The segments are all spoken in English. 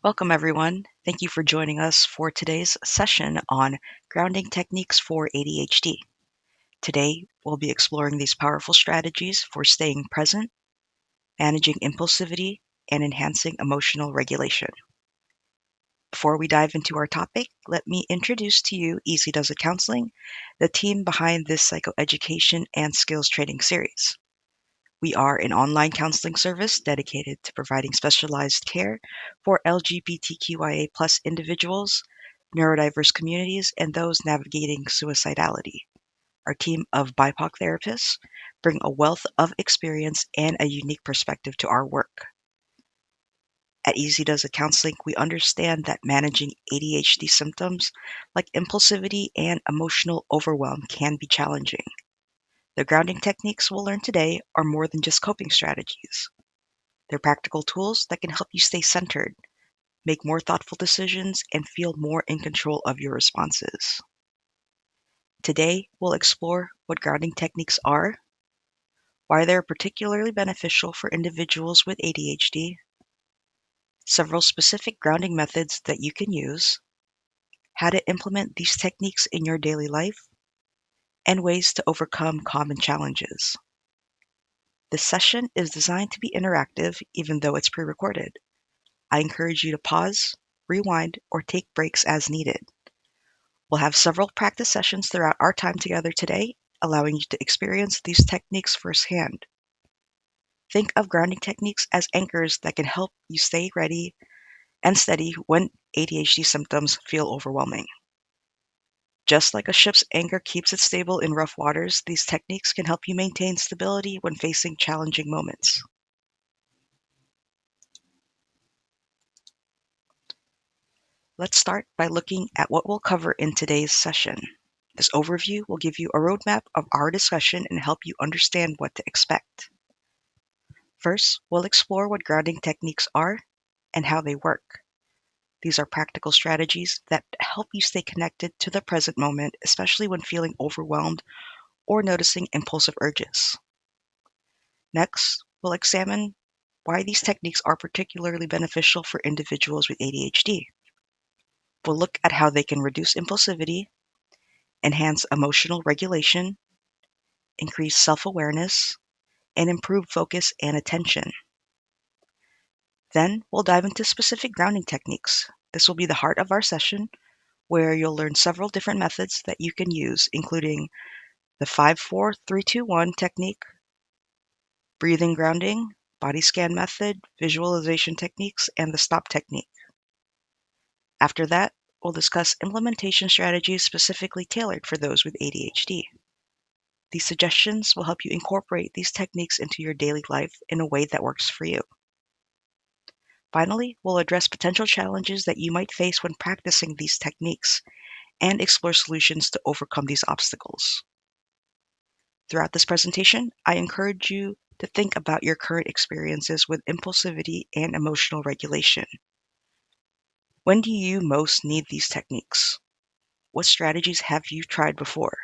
Welcome, everyone. Thank you for joining us for today's session on grounding techniques for ADHD. Today, we'll be exploring these powerful strategies for staying present, managing impulsivity, and enhancing emotional regulation. Before we dive into our topic, let me introduce to you Easy Does It Counseling, the team behind this psychoeducation and skills training series. We are an online counseling service dedicated to providing specialized care for LGBTQIA+ individuals, neurodiverse communities, and those navigating suicidality. Our team of BIPOC therapists bring a wealth of experience and a unique perspective to our work. At Easy Does It Counseling, we understand that managing ADHD symptoms like impulsivity and emotional overwhelm can be challenging. The grounding techniques we'll learn today are more than just coping strategies. They're practical tools that can help you stay centered, make more thoughtful decisions, and feel more in control of your responses. Today, we'll explore what grounding techniques are, why they're particularly beneficial for individuals with ADHD, several specific grounding methods that you can use, how to implement these techniques in your daily life, and ways to overcome common challenges. This session is designed to be interactive even though it's pre-recorded. I encourage you to pause, rewind, or take breaks as needed. We'll have several practice sessions throughout our time together today, allowing you to experience these techniques firsthand. Think of grounding techniques as anchors that can help you stay ready and steady when ADHD symptoms feel overwhelming. Just like a ship's anchor keeps it stable in rough waters, these techniques can help you maintain stability when facing challenging moments. Let's start by looking at what we'll cover in today's session. This overview will give you a roadmap of our discussion and help you understand what to expect. First, we'll explore what grounding techniques are and how they work. These are practical strategies that help you stay connected to the present moment, especially when feeling overwhelmed or noticing impulsive urges. Next, we'll examine why these techniques are particularly beneficial for individuals with ADHD. We'll look at how they can reduce impulsivity, enhance emotional regulation, increase self-awareness, and improve focus and attention. Then we'll dive into specific grounding techniques. This will be the heart of our session, where you'll learn several different methods that you can use, including the 5-4-3-2-1 technique, breathing grounding, body scan method, visualization techniques, and the stop technique. After that, we'll discuss implementation strategies specifically tailored for those with ADHD. These suggestions will help you incorporate these techniques into your daily life in a way that works for you. Finally, we'll address potential challenges that you might face when practicing these techniques and explore solutions to overcome these obstacles. Throughout this presentation, I encourage you to think about your current experiences with impulsivity and emotional regulation. When do you most need these techniques? What strategies have you tried before?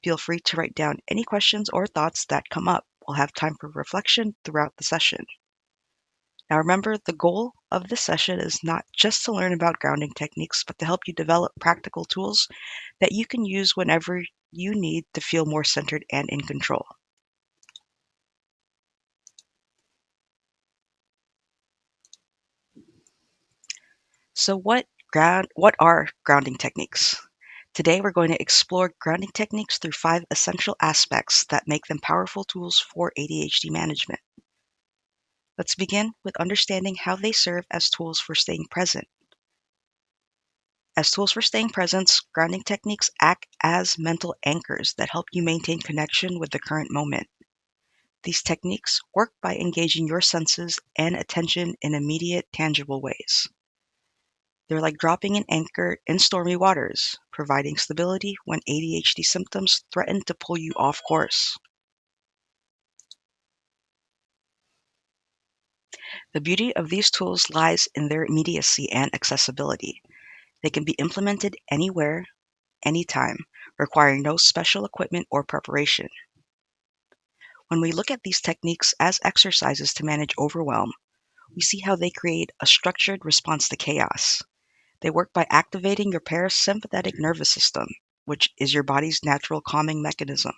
Feel free to write down any questions or thoughts that come up. We'll have time for reflection throughout the session. Now remember, the goal of this session is not just to learn about grounding techniques, but to help you develop practical tools that you can use whenever you need to feel more centered and in control. So what are grounding techniques? Today we're going to explore grounding techniques through 5 essential aspects that make them powerful tools for ADHD management. Let's begin with understanding how they serve as tools for staying present. As tools for staying present, grounding techniques act as mental anchors that help you maintain connection with the current moment. These techniques work by engaging your senses and attention in immediate, tangible ways. They're like dropping an anchor in stormy waters, providing stability when ADHD symptoms threaten to pull you off course. The beauty of these tools lies in their immediacy and accessibility. They can be implemented anywhere, anytime, requiring no special equipment or preparation. When we look at these techniques as exercises to manage overwhelm, we see how they create a structured response to chaos. They work by activating your parasympathetic nervous system, which is your body's natural calming mechanism.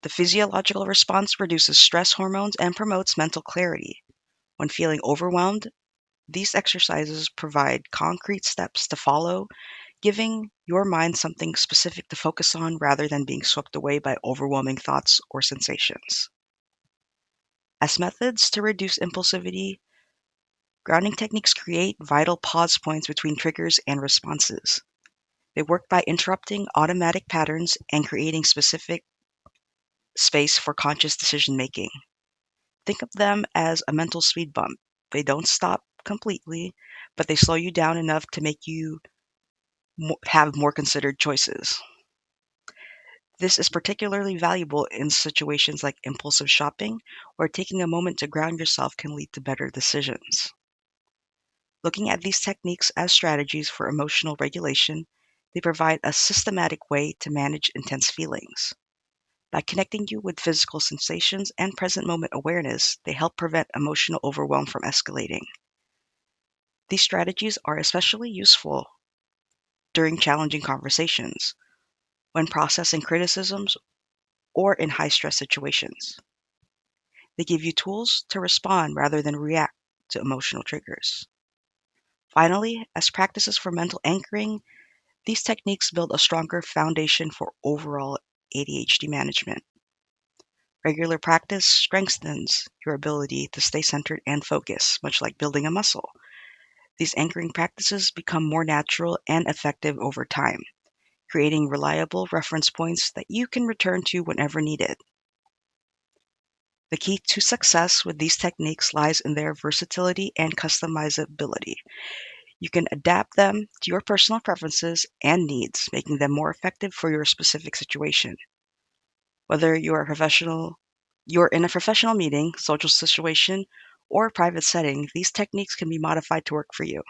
The physiological response reduces stress hormones and promotes mental clarity. When feeling overwhelmed, these exercises provide concrete steps to follow, giving your mind something specific to focus on rather than being swept away by overwhelming thoughts or sensations. As methods to reduce impulsivity, grounding techniques create vital pause points between triggers and responses. They work by interrupting automatic patterns and creating specific space for conscious decision making. Think of them as a mental speed bump. They don't stop completely, but they slow you down enough to make you have more considered choices. This is particularly valuable in situations like impulsive shopping, where taking a moment to ground yourself can lead to better decisions. Looking at these techniques as strategies for emotional regulation, they provide a systematic way to manage intense feelings. By connecting you with physical sensations and present moment awareness, they help prevent emotional overwhelm from escalating. These strategies are especially useful during challenging conversations, when processing criticisms, or in high stress situations. They give you tools to respond rather than react to emotional triggers. Finally, as practices for mental anchoring, these techniques build a stronger foundation for overall ADHD management. Regular practice strengthens your ability to stay centered and focused, much like building a muscle. These anchoring practices become more natural and effective over time, creating reliable reference points that you can return to whenever needed. The key to success with these techniques lies in their versatility and customizability. You can adapt them to your personal preferences and needs, making them more effective for your specific situation. Whether you're in a professional meeting, social situation, or private setting, these techniques can be modified to work for you.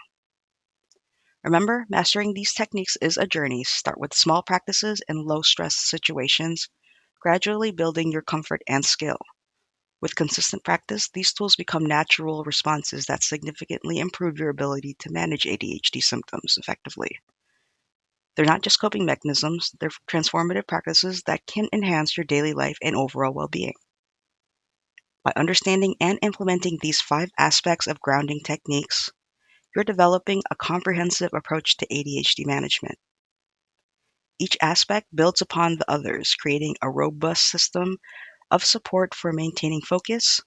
Remember, mastering these techniques is a journey. Start with small practices and low stress situations, gradually building your comfort and skill. With consistent practice, these tools become natural responses that significantly improve your ability to manage ADHD symptoms effectively. They're not just coping mechanisms, they're transformative practices that can enhance your daily life and overall well being. By understanding and implementing these 5 aspects of grounding techniques, you're developing a comprehensive approach to ADHD management. Each aspect builds upon the others, creating a robust system of support for maintaining focus,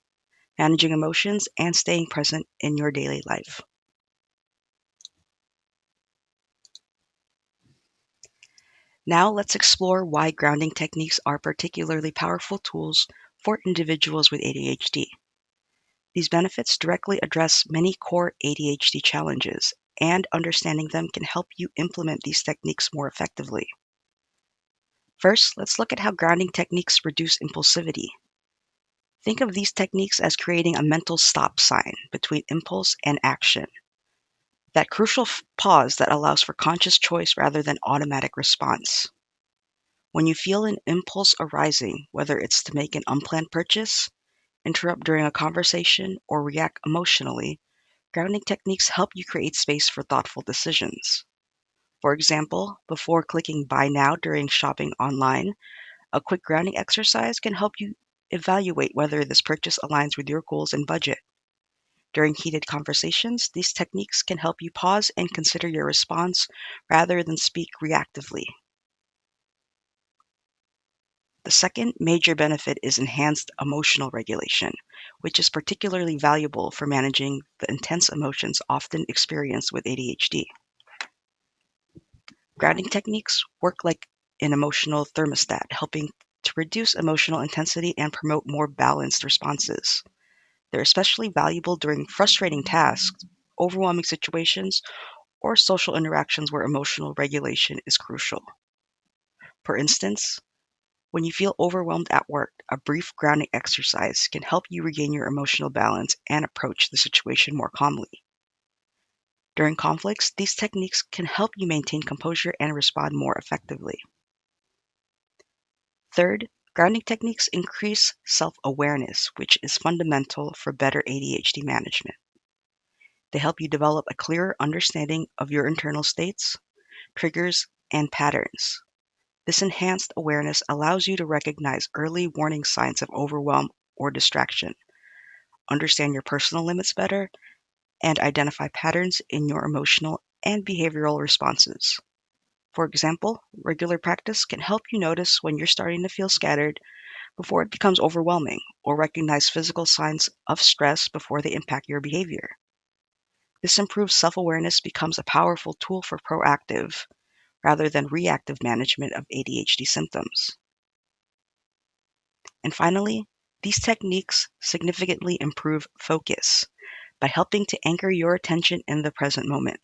managing emotions, and staying present in your daily life. Now let's explore why grounding techniques are particularly powerful tools for individuals with ADHD. These benefits directly address many core ADHD challenges, and understanding them can help you implement these techniques more effectively. First, let's look at how grounding techniques reduce impulsivity. Think of these techniques as creating a mental stop sign between impulse and action. That crucial pause that allows for conscious choice rather than automatic response. When you feel an impulse arising, whether it's to make an unplanned purchase, interrupt during a conversation, or react emotionally, grounding techniques help you create space for thoughtful decisions. For example, before clicking buy now during shopping online, a quick grounding exercise can help you evaluate whether this purchase aligns with your goals and budget. During heated conversations, these techniques can help you pause and consider your response rather than speak reactively. The second major benefit is enhanced emotional regulation, which is particularly valuable for managing the intense emotions often experienced with ADHD. Grounding techniques work like an emotional thermostat, helping to reduce emotional intensity and promote more balanced responses. They're especially valuable during frustrating tasks, overwhelming situations, or social interactions where emotional regulation is crucial. For instance, when you feel overwhelmed at work, a brief grounding exercise can help you regain your emotional balance and approach the situation more calmly. During conflicts, these techniques can help you maintain composure and respond more effectively. Third, Grounding techniques increase self-awareness, which is fundamental for better ADHD management. They help you develop a clearer understanding of your internal states, triggers, and patterns. This enhanced awareness allows you to recognize early warning signs of overwhelm or distraction, understand your personal limits better, and identify patterns in your emotional and behavioral responses. For example, regular practice can help you notice when you're starting to feel scattered before it becomes overwhelming, or recognize physical signs of stress before they impact your behavior. This improved self awareness becomes a powerful tool for proactive rather than reactive management of ADHD symptoms. And finally, these techniques significantly improve focus by helping to anchor your attention in the present moment.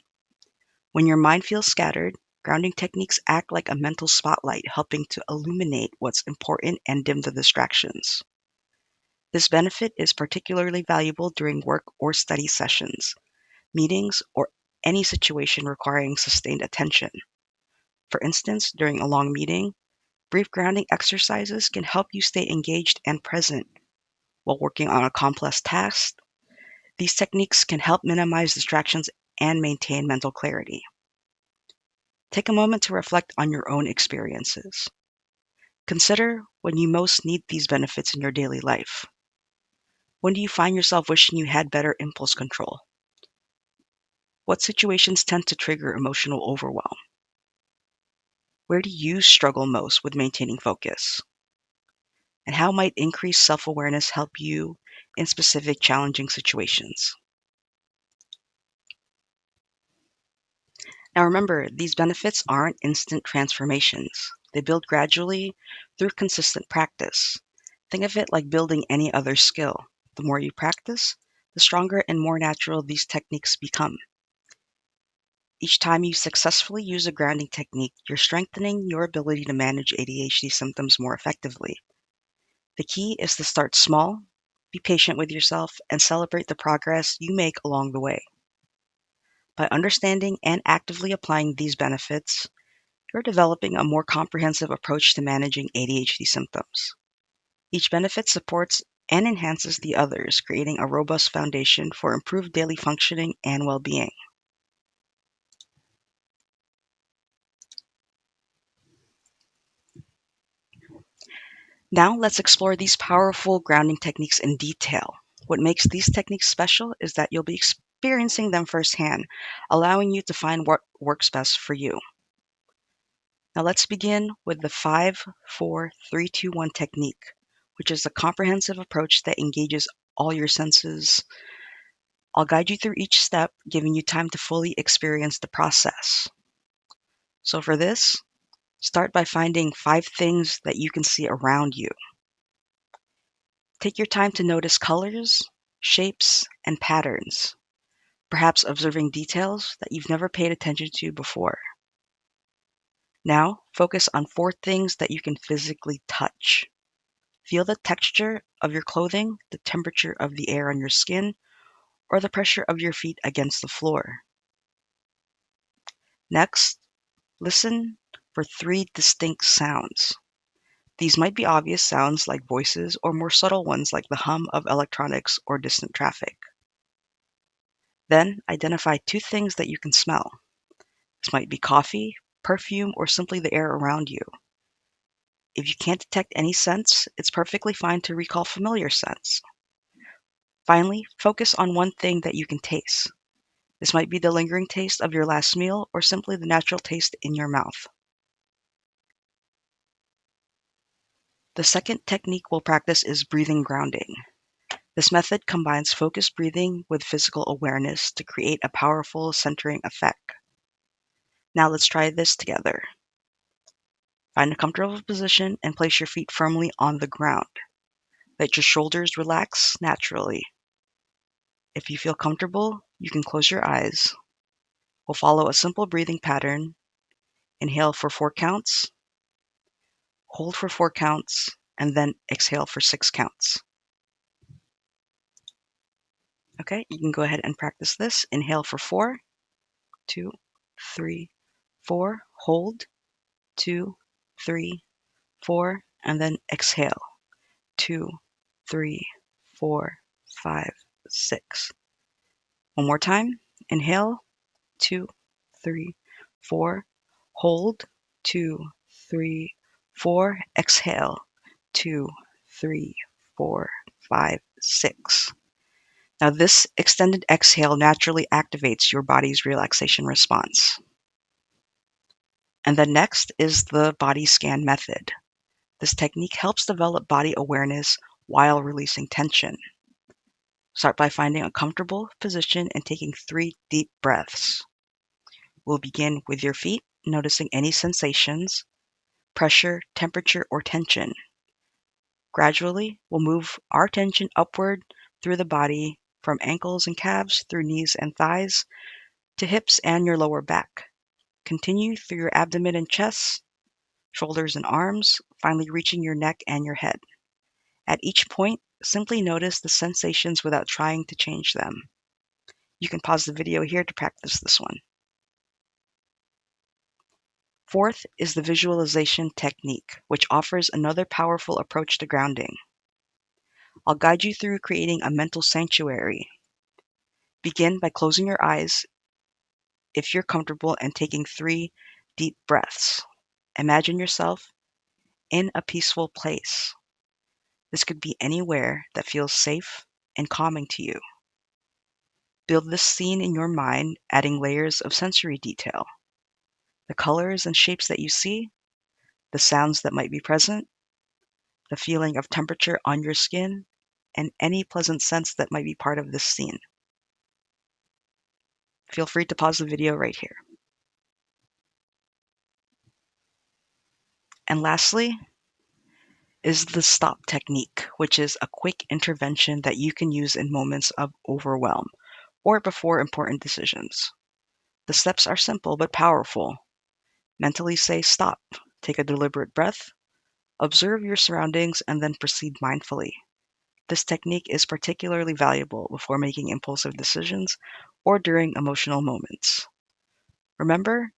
When your mind feels scattered, grounding techniques act like a mental spotlight, helping to illuminate what's important and dim the distractions. This benefit is particularly valuable during work or study sessions, meetings, or any situation requiring sustained attention. For instance, during a long meeting, brief grounding exercises can help you stay engaged and present. While working on a complex task, these techniques can help minimize distractions and maintain mental clarity. Take a moment to reflect on your own experiences. Consider when you most need these benefits in your daily life. When do you find yourself wishing you had better impulse control? What situations tend to trigger emotional overwhelm? Where do you struggle most with maintaining focus? And how might increased self awareness help you in specific challenging situations? Now remember, these benefits aren't instant transformations. They build gradually through consistent practice. Think of it like building any other skill. The more you practice, the stronger and more natural these techniques become. Each time you successfully use a grounding technique, you're strengthening your ability to manage ADHD symptoms more effectively. The key is to start small, be patient with yourself, and celebrate the progress you make along the way. By understanding and actively applying these benefits, you're developing a more comprehensive approach to managing ADHD symptoms. Each benefit supports and enhances the others, creating a robust foundation for improved daily functioning and well being. Now, let's explore these powerful grounding techniques in detail. What makes these techniques special is that you'll be experiencing them firsthand, allowing you to find what works best for you. Now, let's begin with the 5-4-3-2-1 technique, which is a comprehensive approach that engages all your senses. I'll guide you through each step, giving you time to fully experience the process. So, for this, start by finding 5 things that you can see around you. Take your time to notice colors, shapes, and patterns, perhaps observing details that you've never paid attention to before. Now, focus on 4 things that you can physically touch. Feel the texture of your clothing, the temperature of the air on your skin, or the pressure of your feet against the floor. Next, listen for 3 distinct sounds. These might be obvious sounds like voices or more subtle ones like the hum of electronics or distant traffic. Then, identify 2 things that you can smell. This might be coffee, perfume, or simply the air around you. If you can't detect any scents, it's perfectly fine to recall familiar scents. Finally, focus on 1 thing that you can taste. This might be the lingering taste of your last meal or simply the natural taste in your mouth. The second technique we'll practice is breathing grounding. This method combines focused breathing with physical awareness to create a powerful centering effect. Now let's try this together. Find a comfortable position and place your feet firmly on the ground. Let your shoulders relax naturally. If you feel comfortable, you can close your eyes. We'll follow a simple breathing pattern. Inhale for 4 counts, hold for 4 counts, and then exhale for 6 counts. Okay, you can go ahead and practice this. Inhale for 4, 2, 3, 4. Hold, 2, 3, 4, and then exhale. 2, 3, 4, 5, 6. One more time. Inhale. 2, 3, 4. Hold. 2, 3, 4. Exhale. 2, 3, 4, 5, 6. Now, this extended exhale naturally activates your body's relaxation response. And then next is the body scan method. This technique helps develop body awareness while releasing tension. Start by finding a comfortable position and taking 3 deep breaths. We'll begin with your feet, noticing any sensations, pressure, temperature, or tension. Gradually, we'll move our attention upward through the body, from ankles and calves, through knees and thighs, to hips and your lower back. Continue through your abdomen and chest, shoulders and arms, finally reaching your neck and your head. At each point, simply notice the sensations without trying to change them. You can pause the video here to practice this one. Fourth is the visualization technique, which offers another powerful approach to grounding. I'll guide you through creating a mental sanctuary. Begin by closing your eyes if you're comfortable and taking 3 deep breaths. Imagine yourself in a peaceful place. This could be anywhere that feels safe and calming to you. Build this scene in your mind, adding layers of sensory detail. The colors and shapes that you see, the sounds that might be present, the feeling of temperature on your skin, and any pleasant scents that might be part of this scene. Feel free to pause the video right here. And lastly is the stop technique, which is a quick intervention that you can use in moments of overwhelm or before important decisions. The steps are simple but powerful. Mentally say stop, take a deliberate breath, observe your surroundings, and then proceed mindfully. This technique is particularly valuable before making impulsive decisions or during emotional moments. Remember,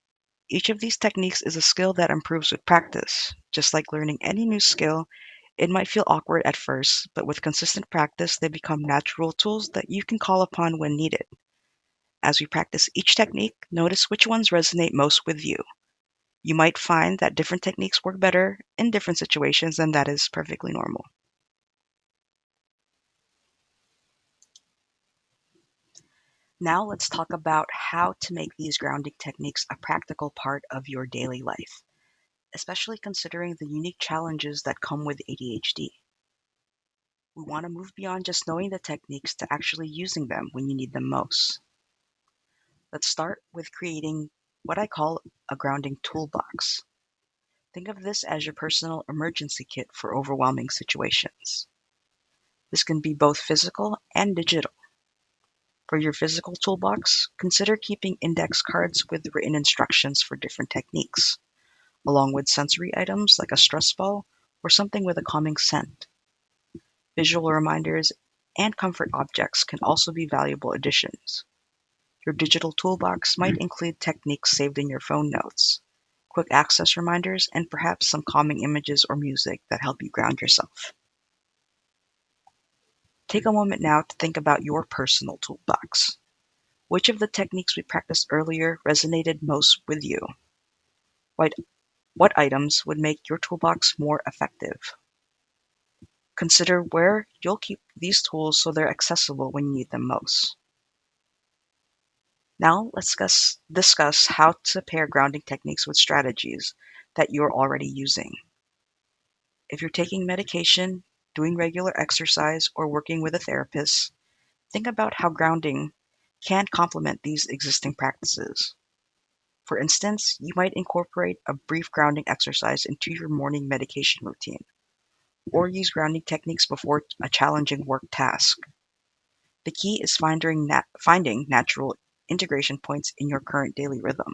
each of these techniques is a skill that improves with practice. Just like learning any new skill, it might feel awkward at first, but with consistent practice, they become natural tools that you can call upon when needed. As we practice each technique, notice which ones resonate most with you. You might find that different techniques work better in different situations, and that is perfectly normal. Now let's talk about how to make these grounding techniques a practical part of your daily life, especially considering the unique challenges that come with ADHD. We want to move beyond just knowing the techniques to actually using them when you need them most. Let's start with creating what I call a grounding toolbox. Think of this as your personal emergency kit for overwhelming situations. This can be both physical and digital. For your physical toolbox, consider keeping index cards with written instructions for different techniques, along with sensory items like a stress ball or something with a calming scent. Visual reminders and comfort objects can also be valuable additions. Your digital toolbox might include techniques saved in your phone notes, quick access reminders, and perhaps some calming images or music that help you ground yourself. Take a moment now to think about your personal toolbox. Which of the techniques we practiced earlier resonated most with you? What items would make your toolbox more effective? Consider where you'll keep these tools so they're accessible when you need them most. Now let's discuss how to pair grounding techniques with strategies that you're already using. If you're taking medication, doing regular exercise, or working with a therapist, think about how grounding can complement these existing practices. For instance, you might incorporate a brief grounding exercise into your morning medication routine, or use grounding techniques before a challenging work task. The key is finding natural integration points in your current daily rhythm.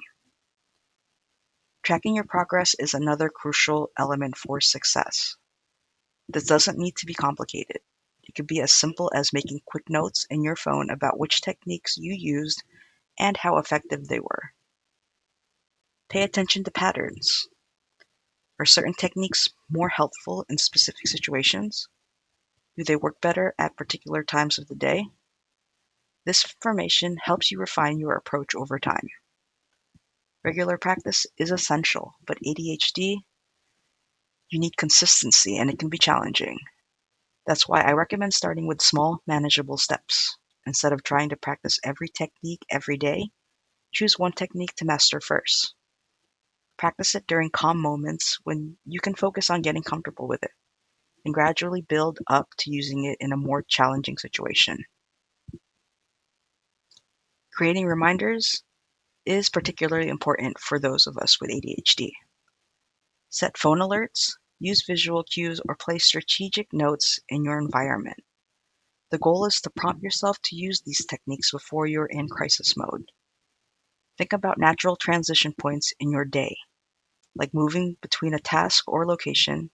Tracking your progress is another crucial element for success. This doesn't need to be complicated. It could be as simple as making quick notes in your phone about which techniques you used and how effective they were. Pay attention to patterns. Are certain techniques more helpful in specific situations? Do they work better at particular times of the day? This information helps you refine your approach over time. Regular practice is essential, but ADHD, you need consistency and it can be challenging. That's why I recommend starting with small, manageable steps. Instead of trying to practice every technique every day, choose one technique to master first. Practice it during calm moments when you can focus on getting comfortable with it, and gradually build up to using it in a more challenging situation. Creating reminders is particularly important for those of us with ADHD. Set phone alerts, use visual cues, or place strategic notes in your environment. The goal is to prompt yourself to use these techniques before you're in crisis mode. Think about natural transition points in your day, like moving between a task or location,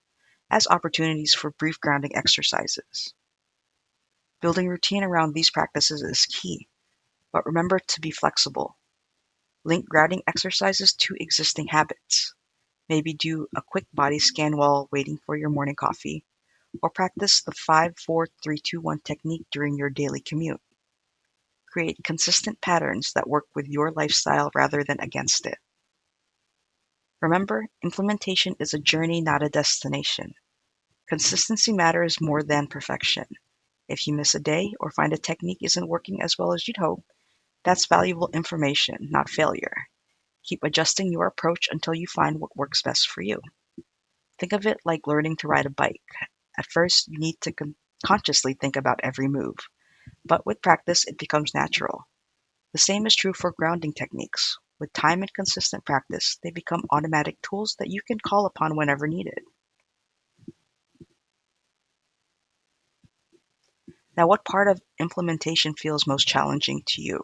as opportunities for brief grounding exercises. Building routine around these practices is key, but remember to be flexible. Link grounding exercises to existing habits. Maybe do a quick body scan while waiting for your morning coffee, or practice the 5-4-3-2-1 technique during your daily commute. Create consistent patterns that work with your lifestyle rather than against it. Remember, implementation is a journey, not a destination. Consistency matters more than perfection. If you miss a day or find a technique isn't working as well as you'd hope, that's valuable information, not failure. Keep adjusting your approach until you find what works best for you. Think of it like learning to ride a bike. At first, you need to consciously think about every move, but with practice, it becomes natural. The same is true for grounding techniques. With time and consistent practice, they become automatic tools that you can call upon whenever needed. Now, what part of implementation feels most challenging to you?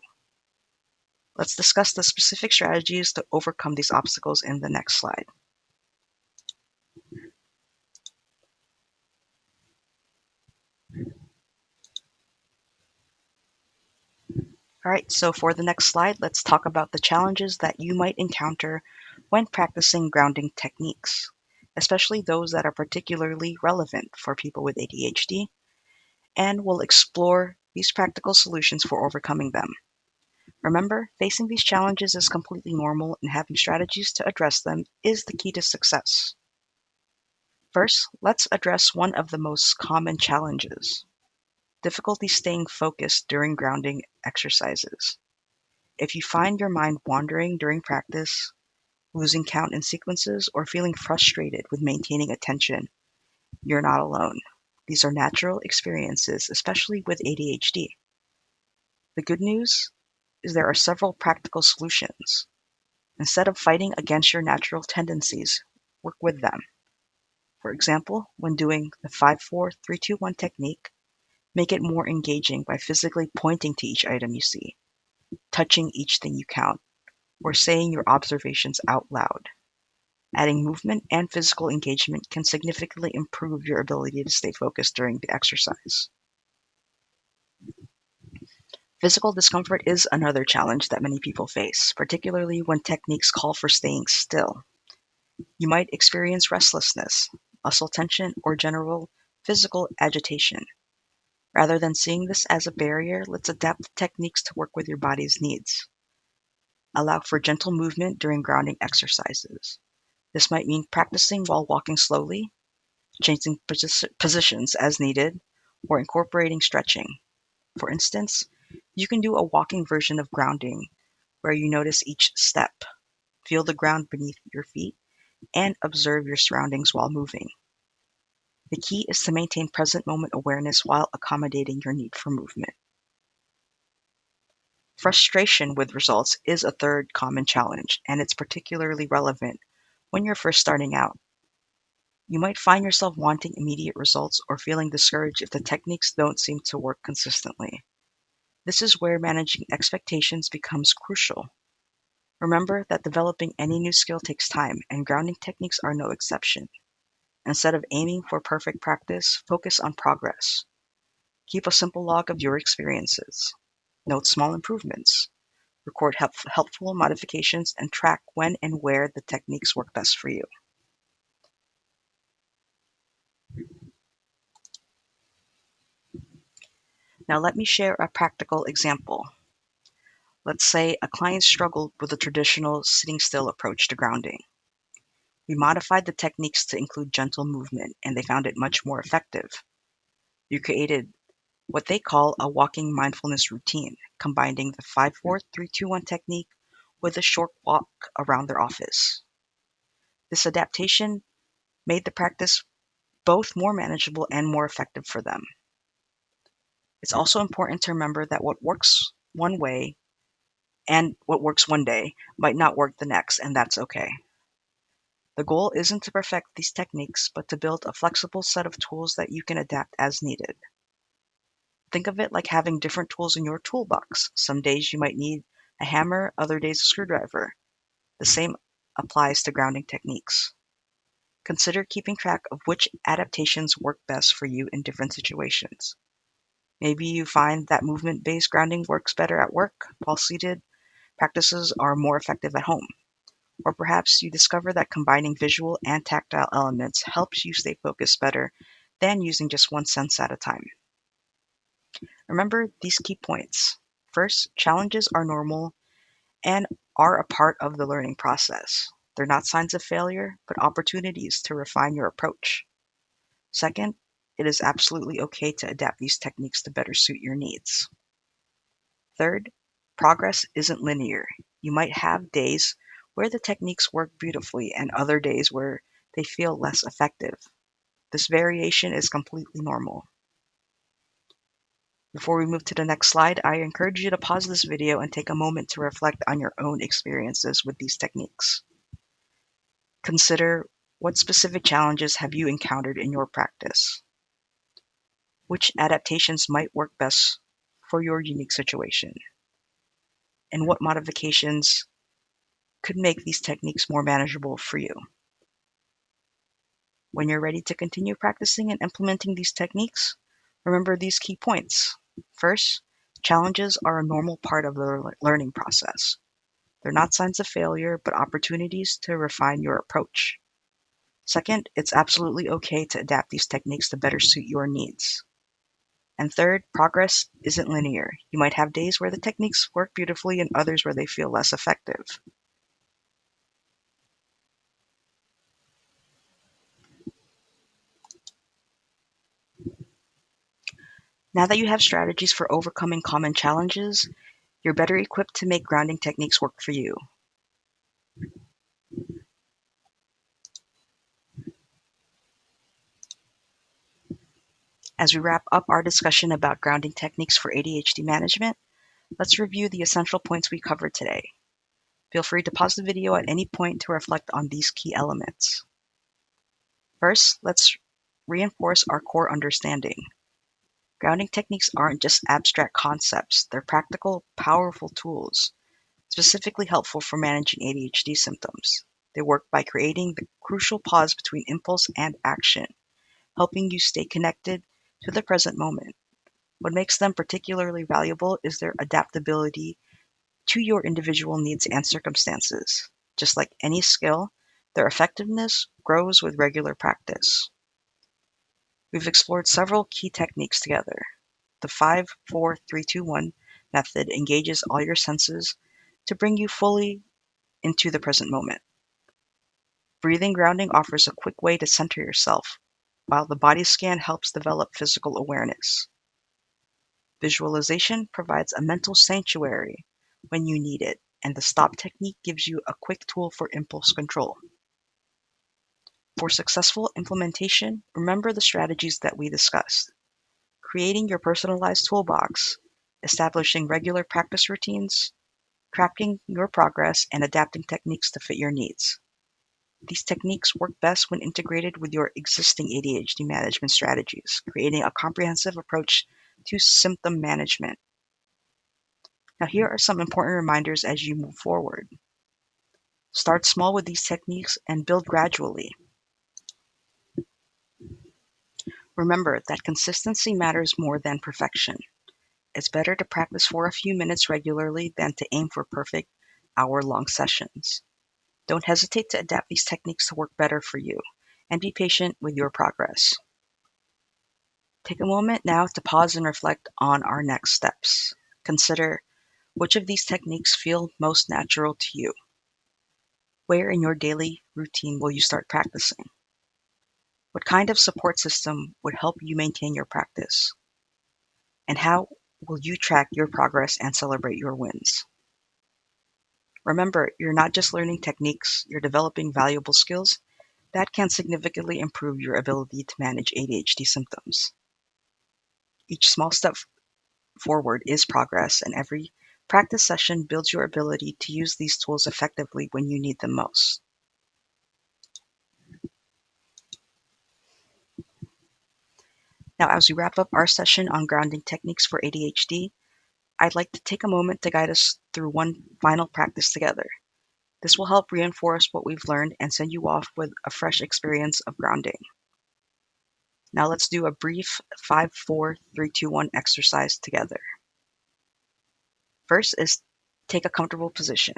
Let's discuss the specific strategies to overcome these obstacles in the next slide. All right, so for the next slide, let's talk about the challenges that you might encounter when practicing grounding techniques, especially those that are particularly relevant for people with ADHD, and we'll explore these practical solutions for overcoming them. Remember, facing these challenges is completely normal, and having strategies to address them is the key to success. First, let's address one of the most common challenges: difficulty staying focused during grounding exercises. If you find your mind wandering during practice, losing count in sequences, or feeling frustrated with maintaining attention, you're not alone. These are natural experiences, especially with ADHD. The good news is there are several practical solutions. Instead of fighting against your natural tendencies, work with them. For example, when doing the 5-4-3-2-1 technique, make it more engaging by physically pointing to each item you see, touching each thing you count, or saying your observations out loud. Adding movement and physical engagement can significantly improve your ability to stay focused during the exercise. Physical discomfort is another challenge that many people face, particularly when techniques call for staying still. You might experience restlessness, muscle tension, or general physical agitation. Rather than seeing this as a barrier, let's adapt the techniques to work with your body's needs. Allow for gentle movement during grounding exercises. This might mean practicing while walking slowly, changing positions as needed, or incorporating stretching. For instance, you can do a walking version of grounding where you notice each step, feel the ground beneath your feet, and observe your surroundings while moving. The key is to maintain present moment awareness while accommodating your need for movement. Frustration with results is a third common challenge, and it's particularly relevant when you're first starting out. You might find yourself wanting immediate results or feeling discouraged if the techniques don't seem to work consistently. This is where managing expectations becomes crucial. Remember that developing any new skill takes time, and grounding techniques are no exception. Instead of aiming for perfect practice, focus on progress. Keep a simple log of your experiences. Note small improvements. Record helpful modifications and track when and where the techniques work best for you. Now let me share a practical example. Let's say a client struggled with a traditional sitting still approach to grounding. We modified the techniques to include gentle movement, and they found it much more effective. We created what they call a walking mindfulness routine, combining the 5-4-3-2-1 technique with a short walk around their office. This adaptation made the practice both more manageable and more effective for them. It's also important to remember that what works one way and what works one day might not work the next, and that's okay. The goal isn't to perfect these techniques, but to build a flexible set of tools that you can adapt as needed. Think of it like having different tools in your toolbox. Some days you might need a hammer, other days a screwdriver. The same applies to grounding techniques. Consider keeping track of which adaptations work best for you in different situations. Maybe you find that movement-based grounding works better at work, while seated practices are more effective at home. Or perhaps you discover that combining visual and tactile elements helps you stay focused better than using just one sense at a time. Remember these key points. First, challenges are normal and are a part of the learning process. They're not signs of failure, but opportunities to refine your approach. Second, it is absolutely okay to adapt these techniques to better suit your needs. Third, progress isn't linear. You might have days where the techniques work beautifully and other days where they feel less effective. This variation is completely normal. Before we move to the next slide, I encourage you to pause this video and take a moment to reflect on your own experiences with these techniques. Consider, what specific challenges have you encountered in your practice? Which adaptations might work best for your unique situation? And what modifications could make these techniques more manageable for you? When you're ready to continue practicing and implementing these techniques, remember these key points. First, challenges are a normal part of the learning process. They're not signs of failure, but opportunities to refine your approach. Second, it's absolutely okay to adapt these techniques to better suit your needs. And third, progress isn't linear. You might have days where the techniques work beautifully and others where they feel less effective. Now that you have strategies for overcoming common challenges, you're better equipped to make grounding techniques work for you. As we wrap up our discussion about grounding techniques for ADHD management, let's review the essential points we covered today. Feel free to pause the video at any point to reflect on these key elements. First, let's reinforce our core understanding. Grounding techniques aren't just abstract concepts, they're practical, powerful tools, specifically helpful for managing ADHD symptoms. They work by creating the crucial pause between impulse and action, helping you stay connected to the present moment. What makes them particularly valuable is their adaptability to your individual needs and circumstances. Just like any skill, their effectiveness grows with regular practice. We've explored several key techniques together. The 5-4-3-2-1 method engages all your senses to bring you fully into the present moment. Breathing grounding offers a quick way to center yourself, while the body scan helps develop physical awareness. Visualization provides a mental sanctuary when you need it, and the stop technique gives you a quick tool for impulse control. For successful implementation, remember the strategies that we discussed. Creating your personalized toolbox, establishing regular practice routines, tracking your progress, and adapting techniques to fit your needs. These techniques work best when integrated with your existing ADHD management strategies, creating a comprehensive approach to symptom management. Now, here are some important reminders as you move forward. Start small with these techniques and build gradually. Remember that consistency matters more than perfection. It's better to practice for a few minutes regularly than to aim for perfect hour-long sessions. Don't hesitate to adapt these techniques to work better for you, and be patient with your progress. Take a moment now to pause and reflect on our next steps. Consider which of these techniques feel most natural to you. Where in your daily routine will you start practicing? What kind of support system would help you maintain your practice? And how will you track your progress and celebrate your wins? Remember, you're not just learning techniques, you're developing valuable skills that can significantly improve your ability to manage ADHD symptoms. Each small step forward is progress, and every practice session builds your ability to use these tools effectively when you need them most. Now, as we wrap up our session on grounding techniques for ADHD, I'd like to take a moment to guide us through one final practice together. This will help reinforce what we've learned and send you off with a fresh experience of grounding. Now let's do a brief 5, 4, 3, 2, 1 exercise together. First is take a comfortable position.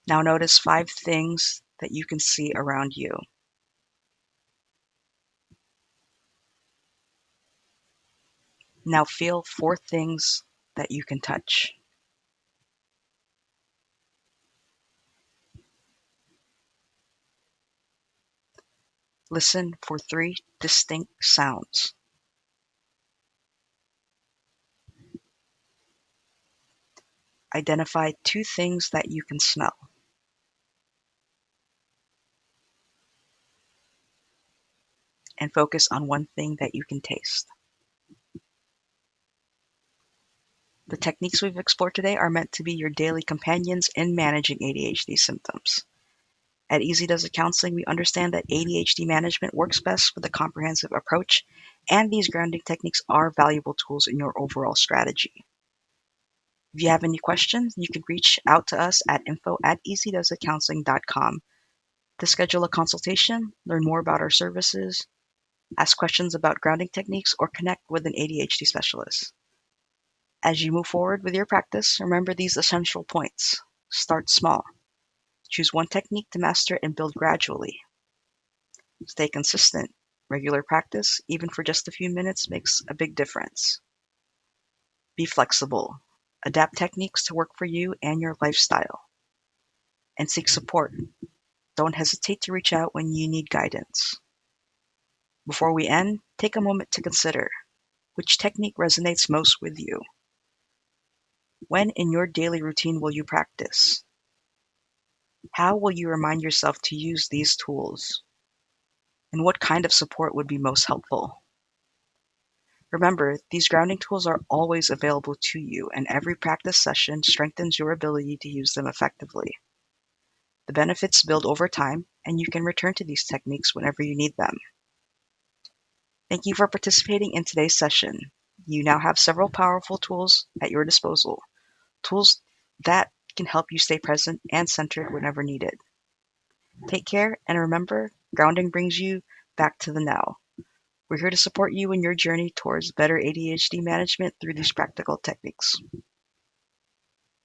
Now notice 5 things that you can see around you. Now feel 4 things that you can touch. Listen for 3 distinct sounds. Identify 2 things that you can smell. And focus on 1 thing that you can taste. The techniques we've explored today are meant to be your daily companions in managing ADHD symptoms. At Easy Does It Counseling, we understand that ADHD management works best with a comprehensive approach, and these grounding techniques are valuable tools in your overall strategy. If you have any questions, you can reach out to us at info@easydoesitcounseling.com to schedule a consultation, learn more about our services, ask questions about grounding techniques, or connect with an ADHD specialist. As you move forward with your practice, remember these essential points. Start small. Choose one technique to master and build gradually. Stay consistent. Regular practice, even for just a few minutes, makes a big difference. Be flexible. Adapt techniques to work for you and your lifestyle. And seek support. Don't hesitate to reach out when you need guidance. Before we end, take a moment to consider which technique resonates most with you. When in your daily routine will you practice? How will you remind yourself to use these tools? And what kind of support would be most helpful? Remember, these grounding tools are always available to you, and every practice session strengthens your ability to use them effectively. The benefits build over time, and you can return to these techniques whenever you need them. Thank you for participating in today's session. You now have several powerful tools at your disposal, tools that can help you stay present and centered whenever needed. Take care, and remember, grounding brings you back to the now. We're here to support you in your journey towards better ADHD management through these practical techniques.